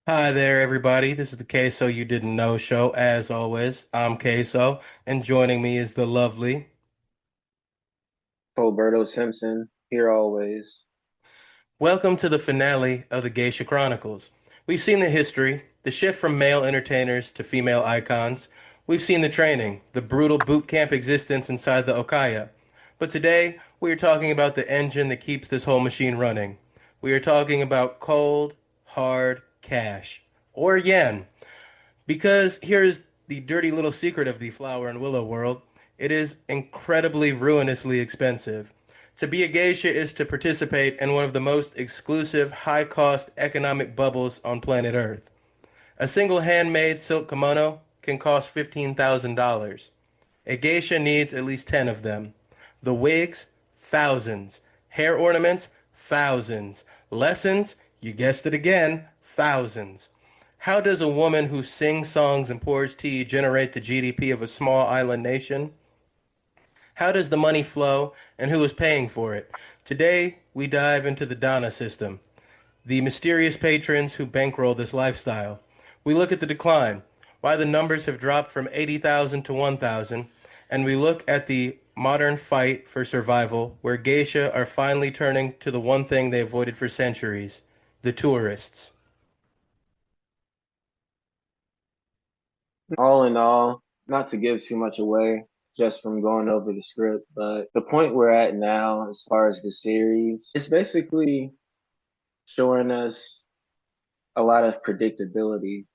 Hi there, everybody. This is the Queso You Didn't Know show. As always, I'm Queso, and joining me is the lovely. Alberto Simpson, here always. Welcome to the finale of the Geisha Chronicles. We've seen the history, the shift from male entertainers to female icons. We've seen the training, the brutal boot camp existence inside the Okaya. But today, we are talking about the engine that keeps this whole machine running. We are talking about cold, hard cash, or yen. Because here's the dirty little secret of the flower and willow world, it is incredibly ruinously expensive. To be a geisha is to participate in one of the most exclusive, high cost economic bubbles on planet Earth. A single handmade silk kimono can cost $15,000. A geisha needs at least 10 of them. The wigs, thousands. Hair ornaments, thousands. Lessons, you guessed it again, thousands. How does a woman who sings songs and pours tea generate the GDP of a small island nation? How does the money flow and who is paying for it? Today, we dive into the Dana system, the mysterious patrons who bankroll this lifestyle. We look at the decline, why the numbers have dropped from 80,000 to 1,000, and we look at the modern fight for survival where geisha are finally turning to the one thing they avoided for centuries, the tourists. All in all, not to give too much away just from going over the script, but the point we're at now, as far as the series, it's basically showing us a lot of predictability,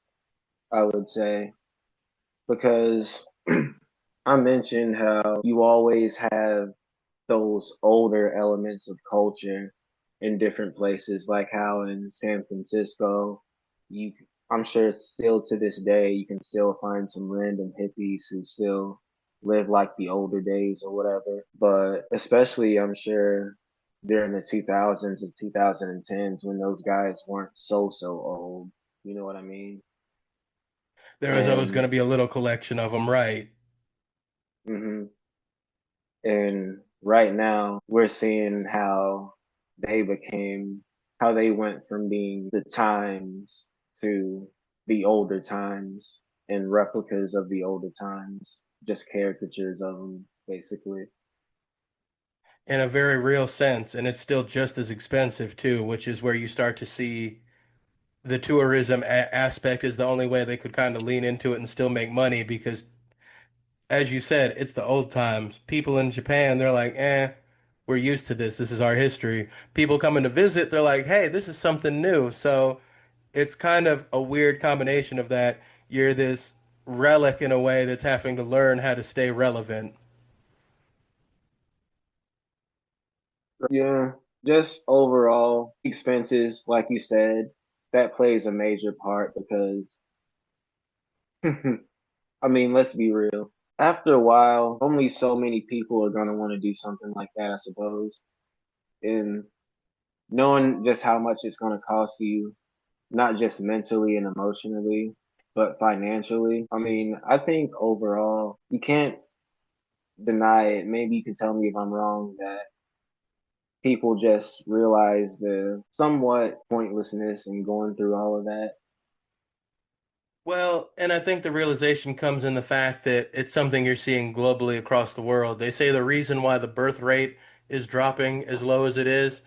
I would say, because I mentioned how you always have those older elements of culture in different places, like how in San Francisco, you I'm sure still to this day you can still find some random hippies who still live like the older days or whatever. But especially I'm sure during the 2000s and 2010s when those guys weren't so old. You know what I mean? There was always going And to be a little collection of them, right? mhm. And right now, we're seeing they became, how they went from being the times to the older times and replicas of the older times, just caricatures of them, basically. In a very real sense, and it's still just as expensive too, which is where you start to see the tourism aspect is the only way they could kind of lean into it and still make money because as you said, it's the old times. People in Japan, they're like, we're used to this. This is our history. People coming to visit, they're like, hey, this is something new. So it's kind of a weird combination of that. You're this relic in a way that's having to learn how to stay relevant. Yeah, just overall expenses, like you said, that plays a major part because, I mean, let's be real. After a while, only so many people are going to want to do something like that, I suppose. And knowing just how much it's going to cost you, not just mentally and emotionally, but financially. I mean, I think overall, you can't deny it. Maybe you can tell me if I'm wrong that people just realize the somewhat pointlessness in going through all of that. Well, and I think the realization comes in the fact that it's something you're seeing globally across the world. They say the reason why the birth rate is dropping as low as it is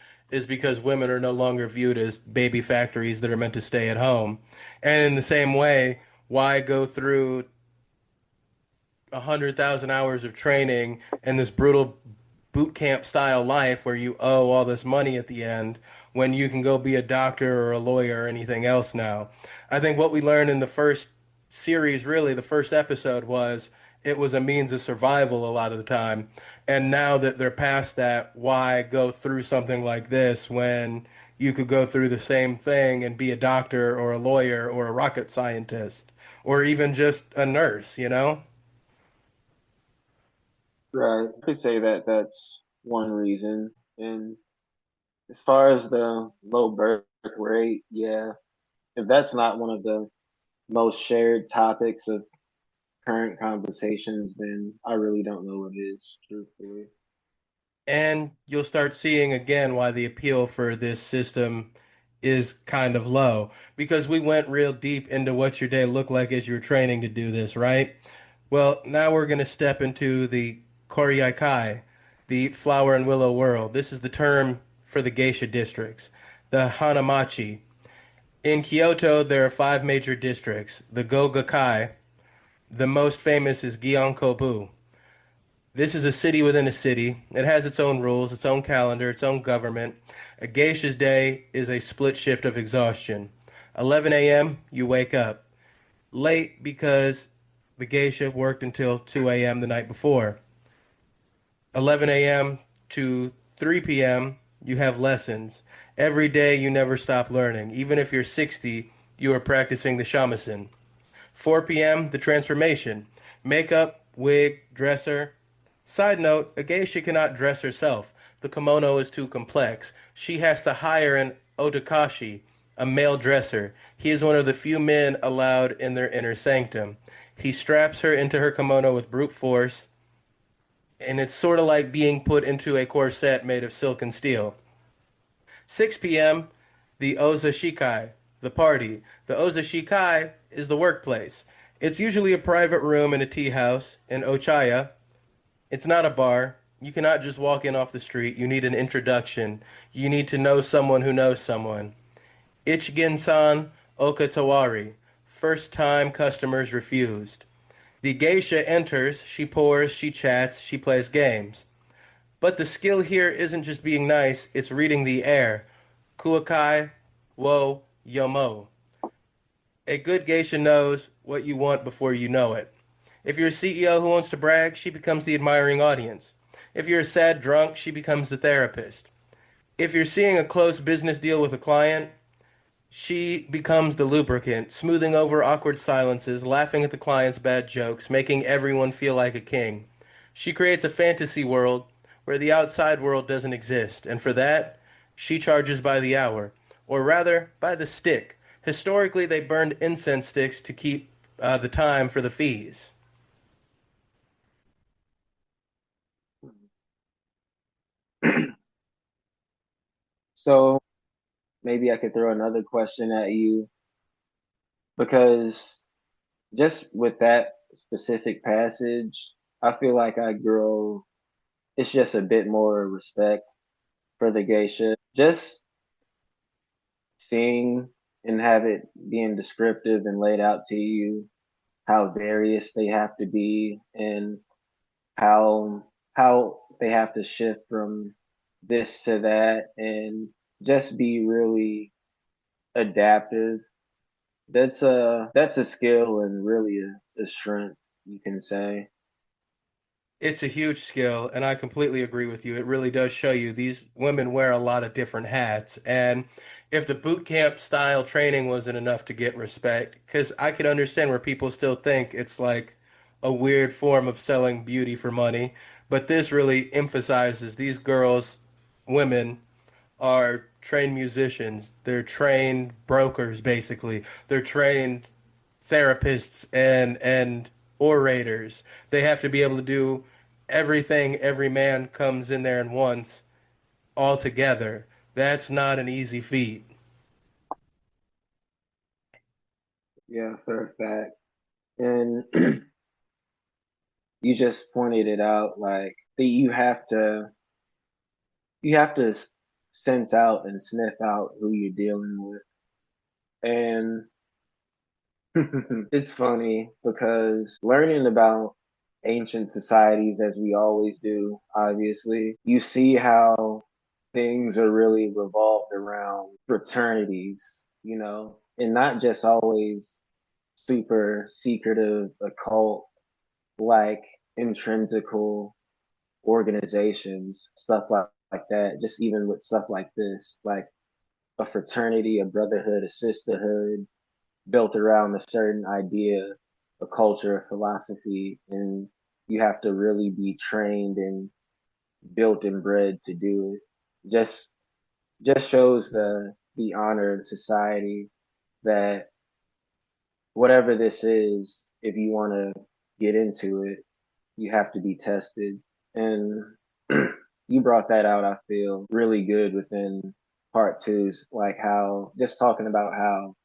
because women are no longer viewed as baby factories that are meant to stay at home. And in the same way, why go through 100,000 hours of training and this brutal boot camp style life where you owe all this money at the end when you can go be a doctor or a lawyer or anything else now. I think what we learned in the first series, really, the first episode was it was a means of survival a lot of the time. And now that they're past that, why go through something like this when you could go through the same thing and be a doctor or a lawyer or a rocket scientist or even just a nurse, you know? Right. I could say that that's one reason. And as far as the low birth rate, yeah, if that's not one of the most shared topics of current conversations, then I really don't know what is, truthfully. And you'll start seeing again why the appeal for this system is kind of low because we went real deep into what your day looked like as you were training to do this, right? Well, now we're going to step into the Koryaikai, the flower and willow world. This is the term for the geisha districts. The Hanamachi. In Kyoto, there are five major districts. The Gogakai, the most famous is Gyeongkobu. This is a city within a city. It has its own rules, its own calendar, its own government. A geisha's day is a split shift of exhaustion. 11 a.m., you wake up. Late because the geisha worked until 2 a.m. the night before. 11 a.m. to 3 p.m., you have lessons. Every day, you never stop learning. Even if you're 60, you are practicing the shamisen. 4 p.m., the transformation. Makeup, wig, dresser. Side note, a geisha cannot dress herself. The kimono is too complex. She has to hire an otakashi, a male dresser. He is one of the few men allowed in their inner sanctum. He straps her into her kimono with brute force, and it's sort of like being put into a corset made of silk and steel. 6 p.m., the Oza Shikai, the party. The Oza Shikai is the workplace. It's usually a private room in a tea house in Ochaya. It's not a bar. You cannot just walk in off the street. You need an introduction. You need to know someone who knows someone. Ichigen-san Okatawari. First time customers refused. The geisha enters, she pours, she chats, she plays games. But the skill here isn't just being nice, it's reading the air. Kuakai wo yomo. A good geisha knows what you want before you know it. If you're a CEO who wants to brag, she becomes the admiring audience. If you're a sad drunk, she becomes the therapist. If you're seeing a close business deal with a client, she becomes the lubricant, smoothing over awkward silences, laughing at the client's bad jokes, making everyone feel like a king. She creates a fantasy world where the outside world doesn't exist, and for that, she charges by the hour, or rather, by the stick. Historically, they burned incense sticks to keep the time for the fees. So maybe I could throw another question at you because just with that specific passage, I feel like I grow, it's just a bit more respect for the geisha. Just seeing and have it being descriptive and laid out to you how various they have to be and how they have to shift from this to that and just be really adaptive. That's a skill and really a strength, you can say. It's a huge skill, and I completely agree with you. It really does show you these women wear a lot of different hats. And if the boot camp style training wasn't enough to get respect, because I could understand where people still think it's like a weird form of selling beauty for money, but this really emphasizes these girls, women, are trained musicians. They're trained brokers, basically. They're trained therapists and orators. They have to be able to do everything every man comes in there and wants all together. That's not an easy feat. Yeah, for a fact. And you just pointed it out, like that you have to sense out and sniff out who you're dealing with. And it's funny because learning about ancient societies, as we always do, obviously, you see how things are really revolved around fraternities, and not just always super secretive, occult, like intrinsical organizations, stuff like that. Just even with stuff like this, like a fraternity, a brotherhood, a sisterhood, built around a certain idea, a culture, a philosophy, and you have to really be trained and built and bred to do it. Just shows the honor in society that whatever this is, if you want to get into it, you have to be tested. And you brought that out, I feel, really good within. part two's like how just talking about how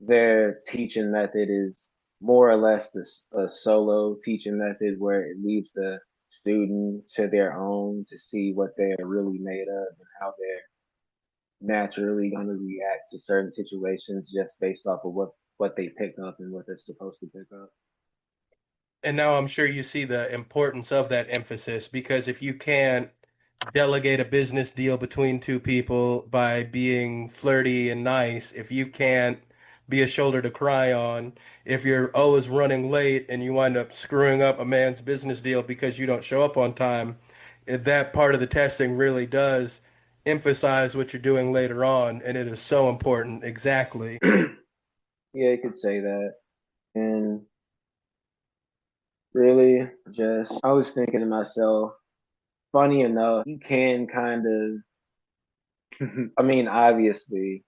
their teaching method is more or less a solo teaching method where it leaves the student to their own to see what they're really made of and how they're naturally going to react to certain situations just based off of what they pick up and what they're supposed to pick up. And now I'm sure you see the importance of that emphasis because if you can't delegate a business deal between two people by being flirty and nice, if you can't be a shoulder to cry on, if you're always running late and you wind up screwing up a man's business deal because you don't show up on time, that part of the testing really does emphasize what you're doing later on, and it is so important. Exactly. Yeah, you could say that. And really, just I was thinking to myself, funny enough, you can kind of, I mean, obviously,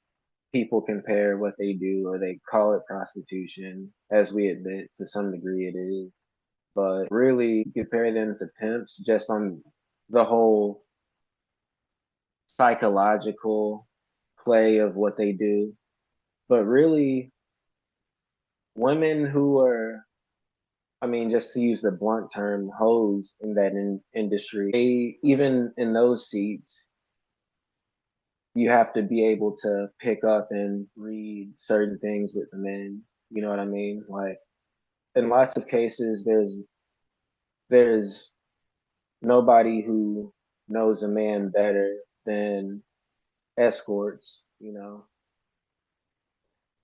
people compare what they do or they call it prostitution, as we admit to some degree it is. But really, compare them to pimps just on the whole psychological play of what they do. But really, women who are, I mean, just to use the blunt term, hoes in that industry, they, even in those seats, you have to be able to pick up and read certain things with the men. You know what I mean? Like in lots of cases, there's nobody who knows a man better than escorts. You know.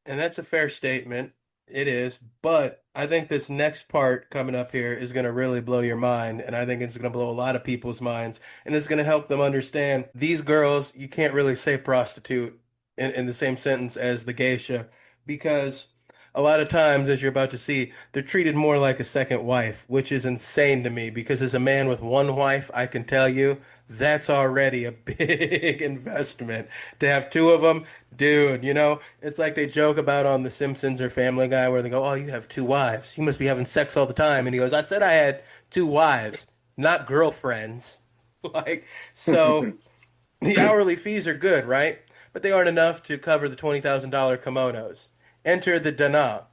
And that's a fair statement. It is. But I think this next part coming up here is going to really blow your mind. And I think it's going to blow a lot of people's minds. And it's going to help them understand these girls, you can't really say prostitute in the same sentence as the geisha because a lot of times, as you're about to see, they're treated more like a second wife, which is insane to me because as a man with one wife, I can tell you that's already a big investment. To have two of them, dude, it's like they joke about on The Simpsons or Family Guy where they go, "Oh, you have two wives. You must be having sex all the time." And he goes, "I said I had two wives, not girlfriends." Like, so the hourly fees are good, right? But they aren't enough to cover the $20,000 kimonos. Enter the dana.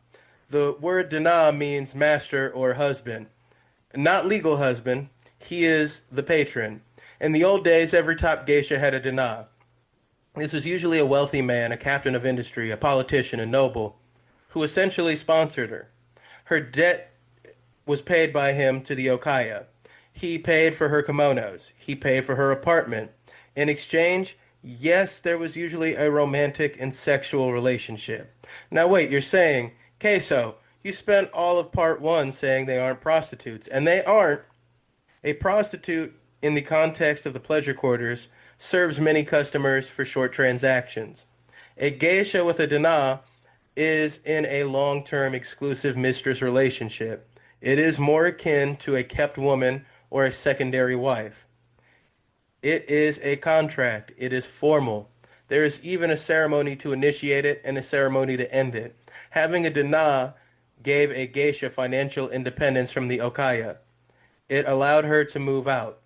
The word dana means master or husband. Not legal husband. He is the patron. In the old days, every top geisha had a dana. This was usually a wealthy man, a captain of industry, a politician, a noble, who essentially sponsored her. Her debt was paid by him to the Okaya. He paid for her kimonos. He paid for her apartment. In exchange, yes, there was usually a romantic and sexual relationship. Now, wait, you're saying, Queso, you spent all of part one saying they aren't prostitutes, and they aren't. A prostitute, in the context of the pleasure quarters, serves many customers for short transactions. A geisha with a dana is in a long-term exclusive mistress relationship. It is more akin to a kept woman or a secondary wife. It is a contract. It is formal. There is even a ceremony to initiate it and a ceremony to end it. Having a dana gave a geisha financial independence from the okaya. It allowed her to move out,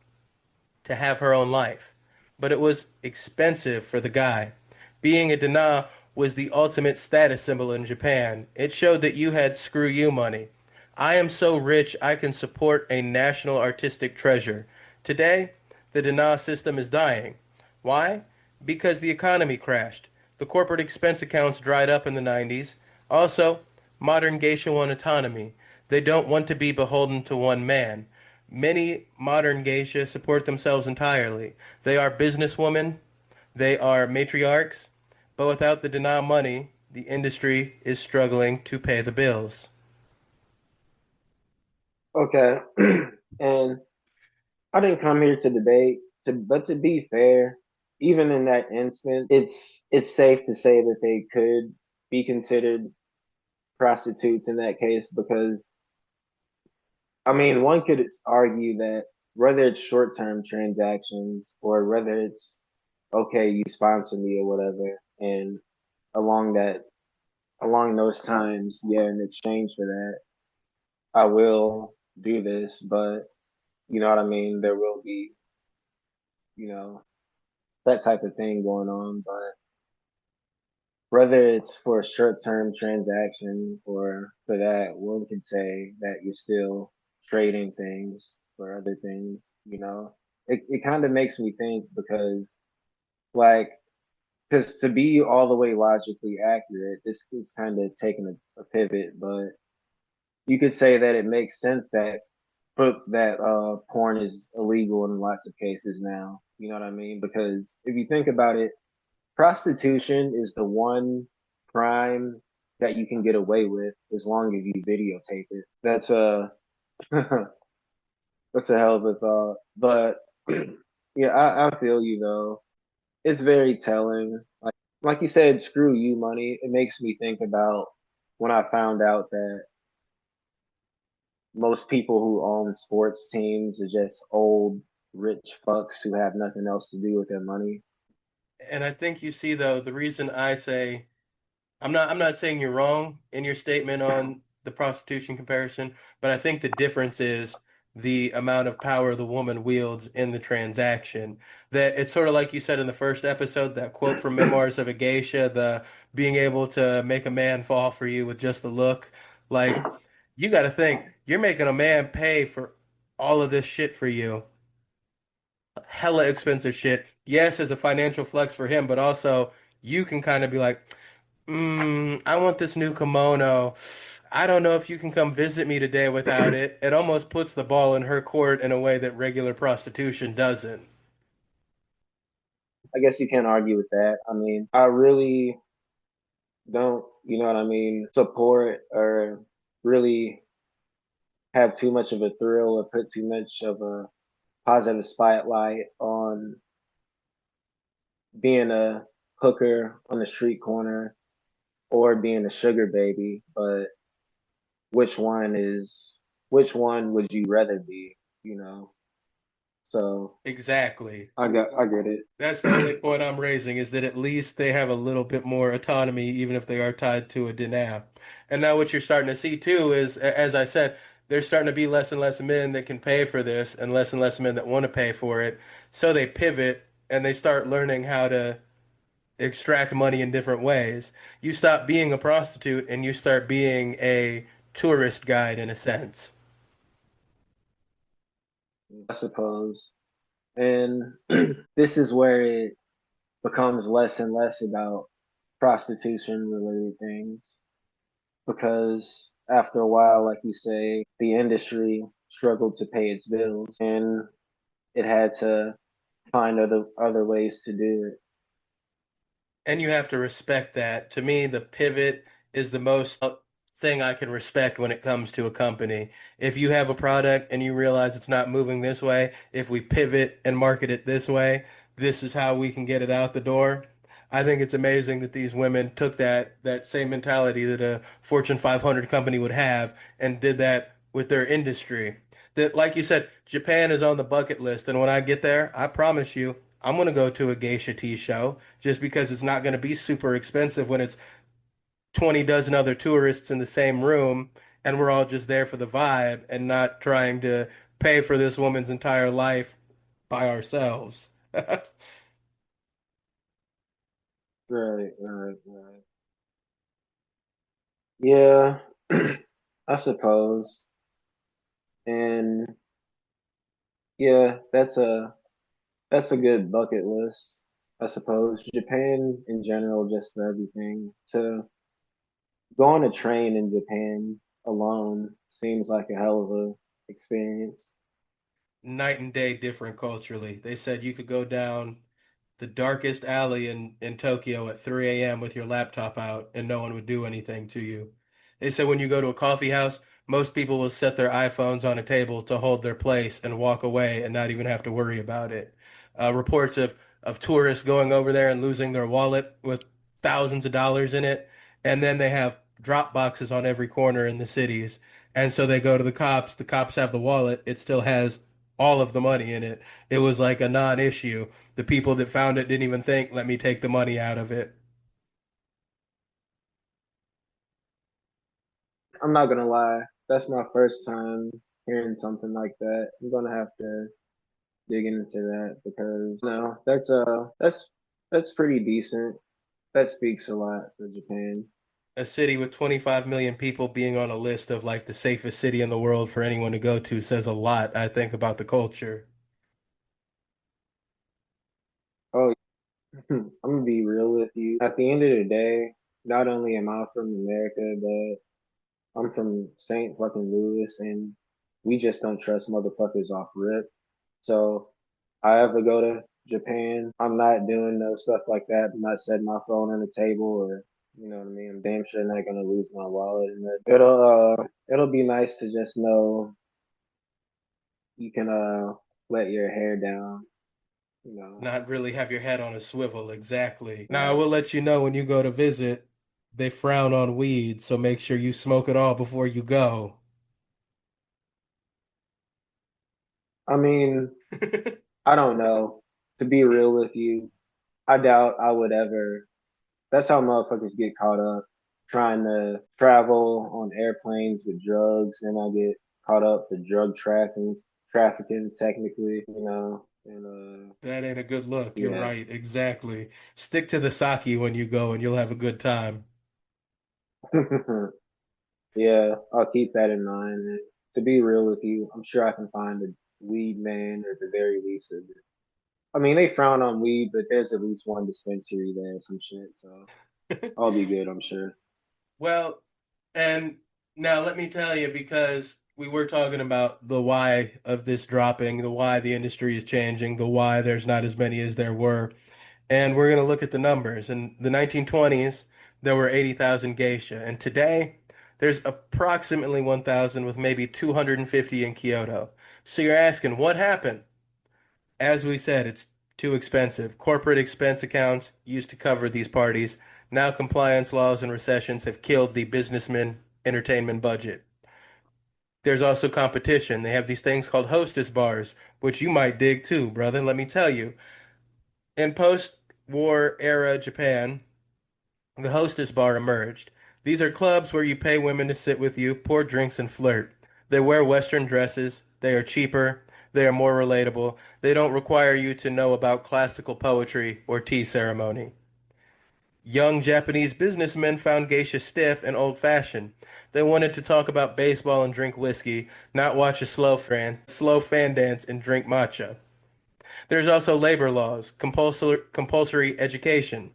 to have her own life. But it was expensive for the guy. Being a dana was the ultimate status symbol in Japan. It showed that you had screw you money. I am so rich I can support a national artistic treasure. Today, the dana system is dying. Why? Because the economy crashed. The corporate expense accounts dried up in the 90s. Also, modern geisha want autonomy. They don't want to be beholden to one man. Many modern geisha support themselves entirely. They are businesswomen, they are matriarchs, but without the dana money, the industry is struggling to pay the bills. Okay. And I didn't come here to debate, but to be fair, even in that instance, it's safe to say that they could be considered prostitutes in that case because I mean, one could argue that whether it's short-term transactions or whether it's okay, you sponsor me or whatever, and along that along those times, yeah, in exchange for that, I will do this, but you know what I mean? There will be, you know, that type of thing going on. But whether it's for a short-term transaction or for that, one could say that you're still trading things for other things, you know? It kind of makes me think because like because to be all the way logically accurate, this is kind of taking a pivot, but you could say that it makes sense that porn is illegal in lots of cases now. You know what I mean? Because if you think about it, prostitution is the one crime that you can get away with as long as you videotape it. That's a that's a hell of a thought. But yeah, I feel you though. It's very telling. Like you said, screw you money. It makes me think about when I found out that most people who own sports teams are just old rich fucks who have nothing else to do with their money. And I think you see though the reason I say I'm not saying you're wrong in your statement on the prostitution comparison, but I think the difference is the amount of power the woman wields in the transaction. That it's sort of like you said in the first episode, that quote from Memoirs of a Geisha, the being able to make a man fall for you with just the look. Like, you got to think, you're making a man pay for all of this shit for you. Hella expensive shit. Yes, as a financial flex for him, but also you can kind of be like, I want this new kimono. I don't know if you can come visit me today without it. It almost puts the ball in her court in a way that regular prostitution doesn't. I guess you can't argue with that. I mean, I really don't, you know what I mean, support or really have too much of a thrill or put too much of a positive spotlight on being a hooker on the street corner or being a sugar baby, but which one is which one would you rather be, you know? So Exactly. I get That's the only it. point I'm raising is that at least they have a little bit more autonomy, even if they are tied to a dinar. And now what you're starting to see too is, as I said, there's starting to be less and less men that can pay for this and less men that want to pay for it. So they pivot and they start learning how to extract money in different ways. You stop being a prostitute and you start being a tourist guide in a sense. I suppose. And this is where it becomes less and less about prostitution related things because after a while, like you say, the industry struggled to pay its bills and it had to find other ways to do it. And you have to respect that. To me, the pivot is the most thing I can respect when it comes to a company. If you have a product and you realize it's not moving this way, if we pivot and market it this way, this is how we can get it out the door. I think it's amazing that these women took that same mentality that a Fortune 500 company would have and did that with their industry. That, like you said, Japan is on the bucket list, and when I get there, I promise you, I'm gonna go to a geisha tea show just because it's not gonna be super expensive when it's 20 dozen other tourists in the same room and we're all just there for the vibe and not trying to pay for this woman's entire life by ourselves. Right. Yeah, I suppose. And yeah, that's a good bucket list, I suppose. Japan in general, just for everything. To go on a train in Japan alone seems like a hell of a experience. Night and day different culturally. They said you could go down the darkest alley in Tokyo at 3 a.m. with your laptop out and no one would do anything to you. They said when you go to a coffee house, most people will set their iPhones on a table to hold their place and walk away and not even have to worry about it. Reports of tourists going over there and losing their wallet with thousands of dollars in it. And then they have drop boxes on every corner in the cities. And so they go to the cops. The cops have the wallet. It still has all of the money in it. It was like a non-issue. The people that found it didn't even think, let me take the money out of it. I'm not gonna lie, that's my first time hearing something like that. I'm gonna have to digging into that because no, that's pretty decent. That speaks a lot for Japan. A city with 25 million people being on a list of like the safest city in the world for anyone to go to says a lot, I think, about the culture. Oh, I'm gonna be real with you. At the end of the day, not only am I from America, but I'm from St. fucking Louis, and we just don't trust motherfuckers off rip. So, I ever go to Japan, I'm not doing no stuff like that. I'm not setting my phone on the table, or you know what I mean. I'm damn sure not gonna lose my wallet, and it'll be nice to just know you can let your hair down. You know, Not really have your head on a swivel, exactly. Now, I right? will let you know when you go to visit, they frown on weed, so make sure you smoke it all before you go. I mean, I don't know. To be real with you, I doubt I would ever. That's how motherfuckers get caught up trying to travel on airplanes with drugs, and I get caught up for trafficking technically, you know, and That ain't a good look. You're yeah, right, exactly. Stick to the sake when you go, and you'll have a good time. yeah, I'll keep that in mind. And to be real with you, I'm sure I can find a weed man or at the very least. I mean, they frown on weed, but there's at least one dispensary there, some shit, so I'll be good, I'm sure. Well, and now let me tell you, because we were talking about the why of this dropping, the why the industry is changing, the why there's not as many as there were. And we're going to look at the numbers. In the 1920s, there were 80,000 geisha. And today, there's approximately 1,000 with maybe 250 in Kyoto. So you're asking, what happened? As we said, it's too expensive. Corporate expense accounts used to cover these parties. Now compliance laws and recessions have killed the businessman entertainment budget. There's also competition. They have these things called hostess bars, which you might dig too, brother. Let me tell you. In post-war era Japan, the hostess bar emerged. These are clubs where you pay women to sit with you, pour drinks, and flirt. They wear Western dresses. They are cheaper. They are more relatable. They don't require you to know about classical poetry or tea ceremony. Young Japanese businessmen found geisha stiff and old-fashioned. They wanted to talk about baseball and drink whiskey, not watch a slow fan dance and drink matcha. There's also labor laws, compulsory education.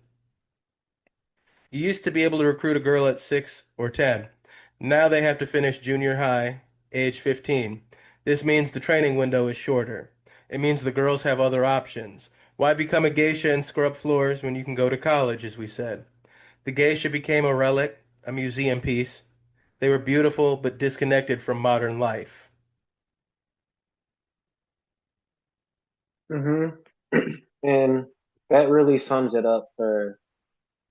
You used to be able to recruit a girl at 6 or 10. Now they have to finish junior high, age 15. This means the training window is shorter. It means the girls have other options. Why become a geisha and scrub floors when you can go to college, as we said? The geisha became a relic, a museum piece. They were beautiful but disconnected from modern life. hmm And that really sums it up for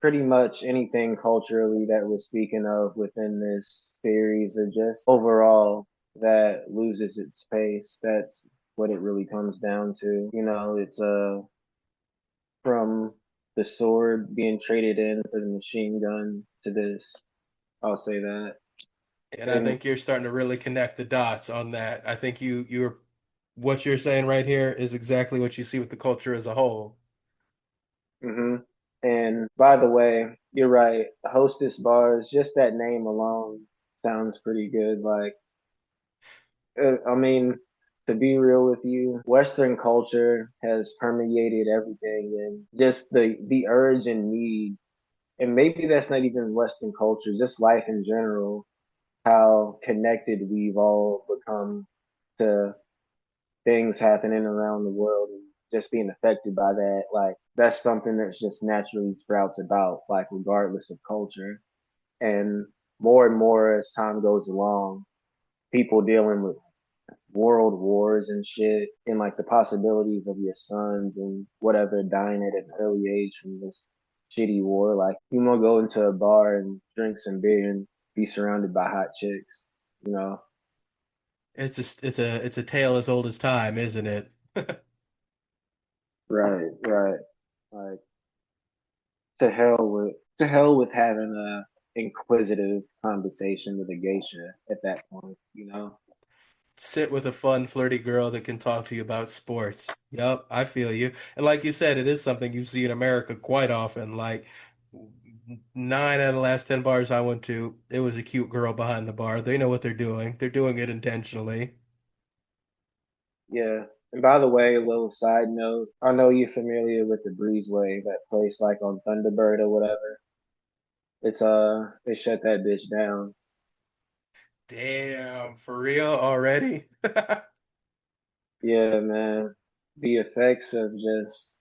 pretty much anything culturally that we're speaking of within this series, or just overall that loses its pace. That's what it really comes down to. You know, it's from the sword being traded in for the machine gun to this. I'll say that. And I And think you're starting to really connect the dots on that. I think you're what you're saying right here is exactly what you see with the culture as a whole. hmm and by the way, you're right. Hostess bars, just that name alone sounds pretty good. Like I mean, to be real with you, Western culture has permeated everything, and just the urge and need, and maybe that's not even Western culture, just life in general, how connected we've all become to things happening around the world and just being affected by that. Like that's something that's just naturally sprouts about, like regardless of culture. And more as time goes along, people dealing with world wars and shit, and like the possibilities of your sons and whatever dying at an early age from this shitty war. Like you wanna go into a bar and drink some beer and be surrounded by hot chicks, you know? It's a tale as old as time, isn't it? Right, right. Like to hell with having a inquisitive conversation with a geisha at that point, you know? sit with a fun, flirty girl that can talk to you about sports. Yup, I feel you. And like you said, it is something you see in America quite often. Like 9 out of the last 10 bars I went to, it was a cute girl behind the bar. They know what they're doing. They're doing it intentionally. Yeah. And by the way, a little side note, I know you're familiar with the Breezeway, that place like on Thunderbird or whatever. It's they shut that bitch down. Damn, for real already? Yeah, man. The effects of just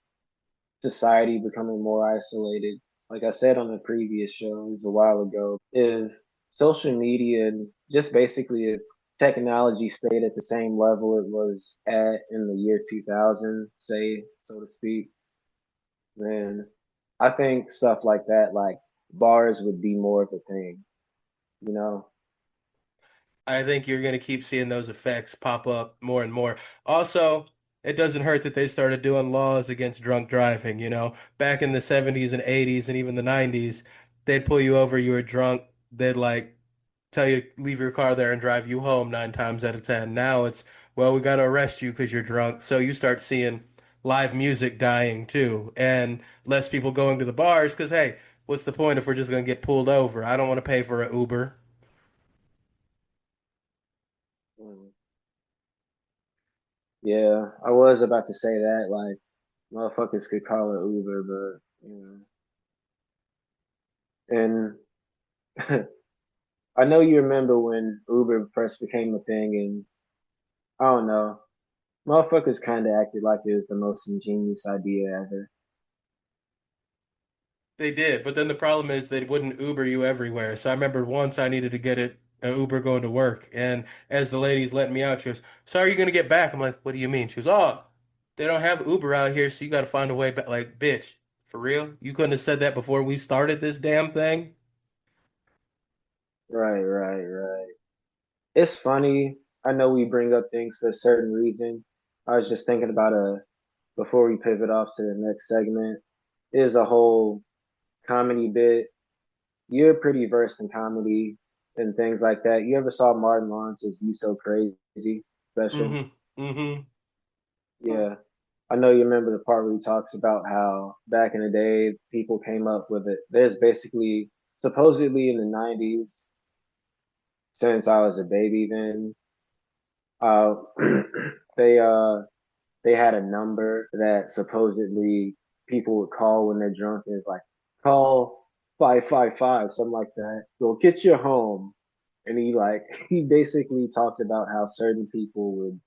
society becoming more isolated. Like I said on the previous show, it was a while ago, if social media and just basically if technology stayed at the same level it was at in the year 2000, say, so to speak, then I think stuff like that, like bars would be more of a thing, you know? I think you're going to keep seeing those effects pop up more and more. Also, it doesn't hurt that they started doing laws against drunk driving, you know. Back in the 70s and 80s and even the 90s, they'd pull you over, you were drunk, they'd like tell you to leave your car there and drive you home 9 times out of 10. Now it's, well, we got to arrest you because you're drunk. So you start seeing live music dying too, and less people going to the bars because, hey, what's the point if we're just going to get pulled over? I don't want to pay for an Uber. Mm. Yeah, I was about to say that, like, motherfuckers could call it Uber, but, and I know you remember when Uber first became a thing, and I don't know, motherfuckers kind of acted like it was the most ingenious idea ever. They did, but then the problem is they wouldn't Uber you everywhere. So I remember once I needed to get an Uber going to work, and as the lady's letting me out, she goes, "So are you gonna get back?" I'm like, "What do you mean?" She goes, "Oh, they don't have Uber out here, so you got to find a way back." Like, bitch, for real? You couldn't have said that before we started this damn thing? Right, right, right. It's funny. I know we bring up things for a certain reason. I was just thinking about before we pivot off to the next segment, is a whole comedy bit. You're pretty versed in comedy and things like that. You ever saw Martin Lawrence's "You So Crazy" special? Mm-hmm. Mm-hmm. Yeah. I know you remember the part where he talks about how back in the day people came up with it. There's basically supposedly in the 90s, since I was a baby then, uh they uh they had a number that supposedly people would call when they're drunk, and it's like call 555, something like that. Go get you home. And he basically talked about how certain people would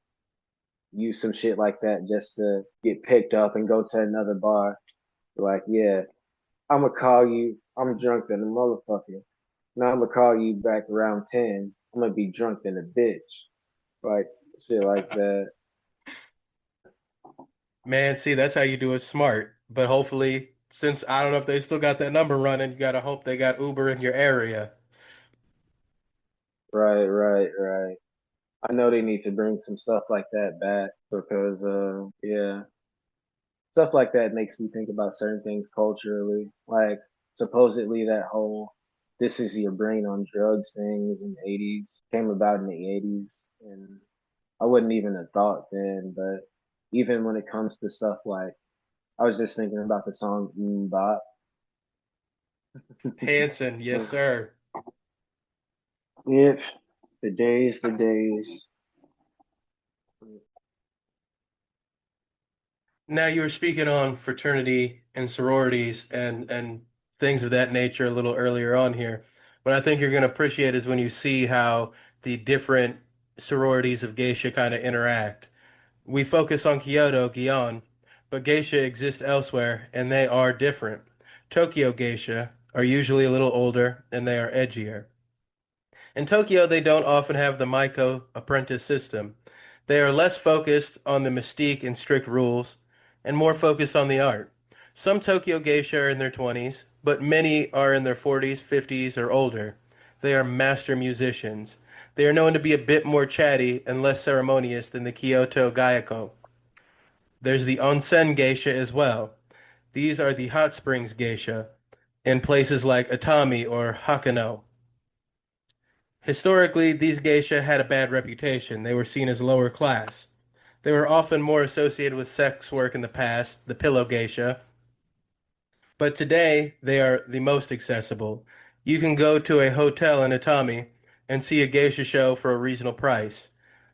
use some shit like that just to get picked up and go to another bar. Like, yeah, I'm gonna call you. I'm drunk than a motherfucker. Now I'm gonna call you back around 10. I'm gonna be drunk than a bitch. Like shit like that. Man, see, that's how you do it smart. But hopefully, since I don't know if they still got that number running, you gotta hope they got Uber in your area. Right, right, right. I know they need to bring some stuff like that back because yeah, stuff like that makes me think about certain things culturally. Like supposedly that whole "this is your brain on drugs" thing was in the 80s, came about in the 80s, and I wouldn't even have thought then. But even when it comes to stuff like, I was just thinking about the song Bop. Hanson, yes, sir. Yep, the days, the days. Now you were speaking on fraternity and sororities and things of that nature a little earlier on here. What I think you're going to appreciate is when you see how the different sororities of geisha kind of interact. We focus on Kyoto, Gion, but geisha exist elsewhere and they are different. Tokyo geisha are usually a little older and they are edgier. In Tokyo, they don't often have the Maiko apprentice system. They are less focused on the mystique and strict rules, and more focused on the art. Some Tokyo geisha are in their 20s, but many are in their 40s, 50s, or older. They are master musicians. They are known to be a bit more chatty and less ceremonious than the Kyoto Gaeko. There's the onsen geisha as well. These are the hot springs geisha in places like Atami or Hakano. Historically, these geisha had a bad reputation. They were seen as lower class. They were often more associated with sex work in the past, the pillow geisha, but today they are the most accessible. You can go to a hotel in Atami and see a geisha show for a reasonable price.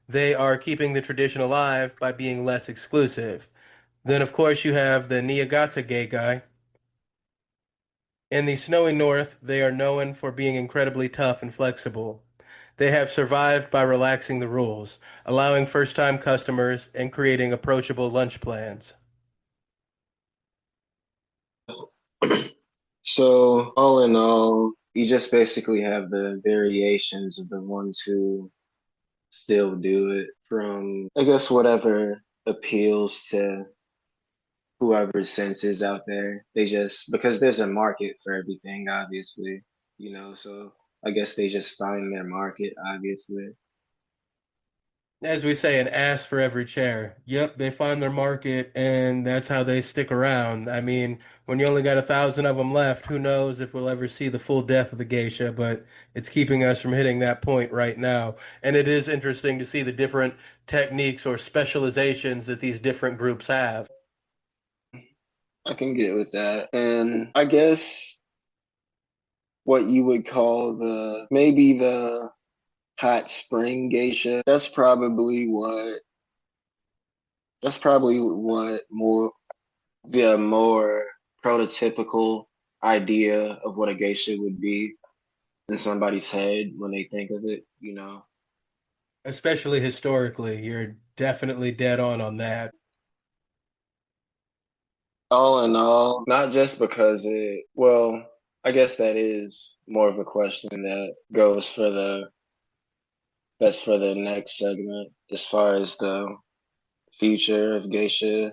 They are keeping the tradition alive by being less exclusive. Then, of course, you have the Niigata gay guy. In the snowy north, they are known for being incredibly tough and flexible. They have survived by relaxing the rules, allowing first-time customers, and creating approachable lunch plans. So, all in all, you just basically have the variations of the ones who still do it from, I guess, whatever appeals to whoever's senses out there. They just, because there's a market for everything, obviously, so I guess they just find their market, obviously. As we say, an ass for every chair. Yep, they find their market, and that's how they stick around. I mean, when you only got 1,000 of them left, who knows if we'll ever see the full death of the geisha, but it's keeping us from hitting that point right now. And it is interesting to see the different techniques or specializations that these different groups have. I can get with that. And I guess what you would call maybe the hot spring geisha, that's probably what more prototypical idea of what a geisha would be in somebody's head when they think of it. Especially historically, you're definitely dead on that. All in all, not just because well, I guess that is more of a question that's for the next segment as far as the future of geisha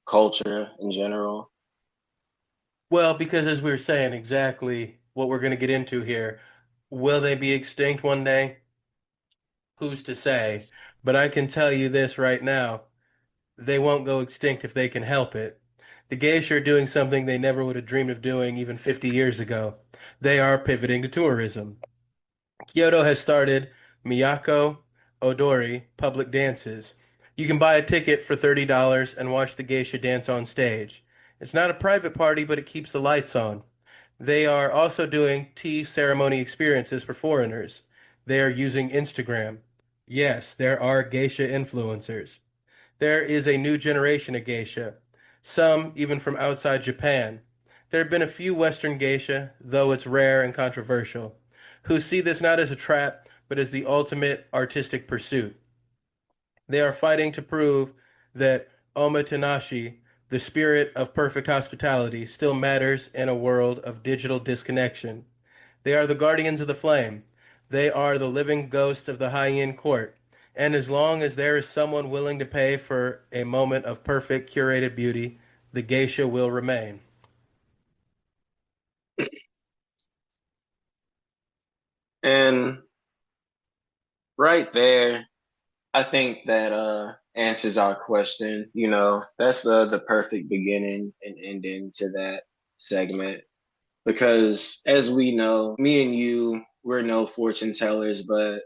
culture in general. Well, because as we were saying, exactly what we're going to get into here, will they be extinct one day? Who's to say? But I can tell you this right now, they won't go extinct if they can help it. The geisha are doing something they never would have dreamed of doing even 50 years ago. They are pivoting to tourism. Kyoto has started Miyako Odori public dances. You can buy a ticket for $30 and watch the geisha dance on stage. It's not a private party, but it keeps the lights on. They are also doing tea ceremony experiences for foreigners. They are using Instagram. Yes, there are geisha influencers. There is a new generation of geisha, some even from outside Japan. There have been a few Western geisha, though it's rare and controversial, who see this not as a trap, but as the ultimate artistic pursuit. They are fighting to prove that omotenashi, the spirit of perfect hospitality, still matters in a world of digital disconnection. They are the guardians of the flame. They are the living ghost of the high-end court. And as long as there is someone willing to pay for a moment of perfect curated beauty, the geisha will remain. And right there, I think that answers our question. That's the perfect beginning and ending to that segment. Because as we know, me and you, we're no fortune tellers, but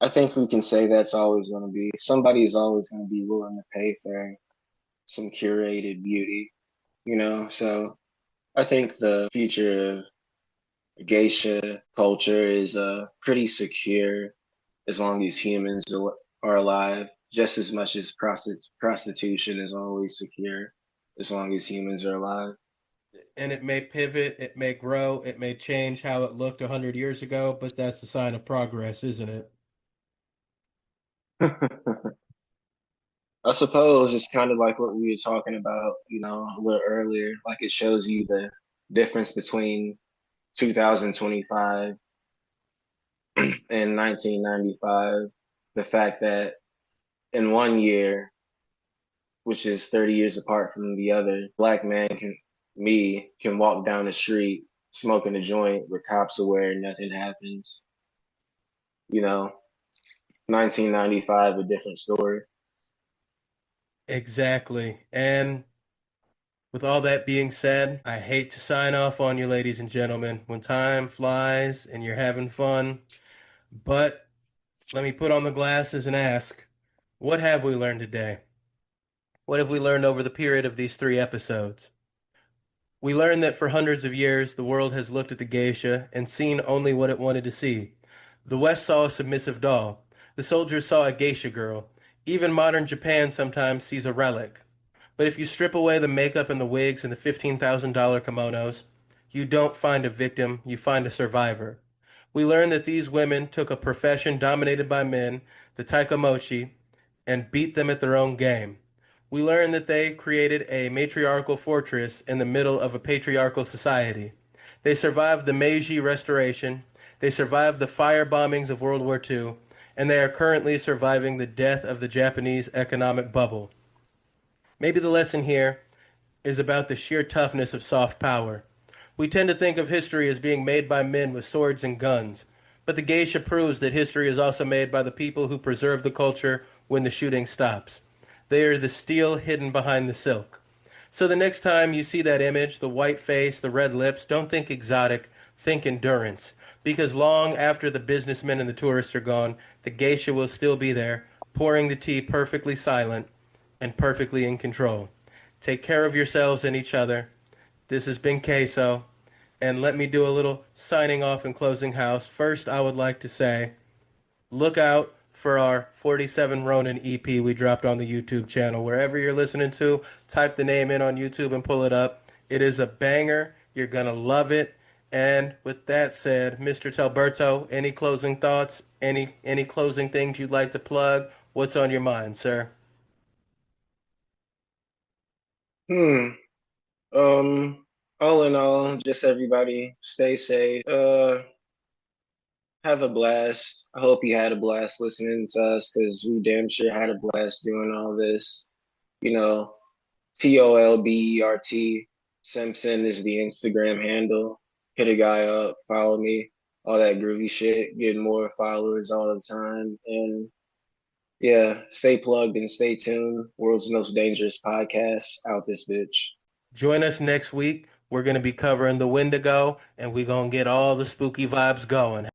I think we can say that's always going to be somebody is always going to be willing to pay for some curated beauty. So I think the future of geisha culture is pretty secure as long as humans are alive, just as much as prostitution is always secure as long as humans are alive. And it may pivot, it may grow, it may change how it looked 100 years ago, but that's the sign of progress, isn't it? I suppose it's kind of like what we were talking about, a little earlier. Like it shows you the difference between 2025 and 1995. The fact that in one year, which is 30 years apart from the other, me, can walk down the street smoking a joint with cops aware and nothing happens. You know, 1995, a different story. Exactly. And with all that being said, I hate to sign off on you, ladies and gentlemen. When time flies and you're having fun, But let me put on the glasses and ask, what have we learned today? What have we learned over the period of these 3 episodes? We learned that for hundreds of years, the world has looked at the geisha and seen only what it wanted to see. The West saw a submissive doll. The soldiers saw a geisha girl. Even modern Japan sometimes sees a relic. But if you strip away the makeup and the wigs and the $15,000 kimonos, you don't find a victim, you find a survivor. We learn that these women took a profession dominated by men, the taikomochi, and beat them at their own game. We learn that they created a matriarchal fortress in the middle of a patriarchal society. They survived the Meiji Restoration, they survived the fire bombings of World War II, and they are currently surviving the death of the Japanese economic bubble. Maybe the lesson here is about the sheer toughness of soft power. We tend to think of history as being made by men with swords and guns, but the geisha proves that history is also made by the people who preserve the culture when the shooting stops. They are the steel hidden behind the silk. So the next time you see that image, the white face, the red lips, don't think exotic, think endurance. Because long after the businessmen and the tourists are gone, the geisha will still be there, pouring the tea perfectly silent and perfectly in control. Take care of yourselves and each other. This has been Queso, and let me do a little signing off and closing house. First, I would like to say, look out for our 47 Ronin EP we dropped on the YouTube channel. Wherever you're listening to, type the name in on YouTube and pull it up. It is a banger. You're going to love it. And with that said, Mr. Talberto, any closing thoughts? Any closing things you'd like to plug? What's on your mind, sir? Hmm. All in all, just everybody stay safe. Have a blast. I hope you had a blast listening to us because we damn sure had a blast doing all this. You know, Tolbert Simpson is the Instagram handle. Hit a guy up, follow me, all that groovy shit, getting more followers all the time. And yeah, stay plugged and stay tuned. World's most dangerous podcast out this bitch. Join us next week. We're going to be covering the Wendigo, and we're going to get all the spooky vibes going.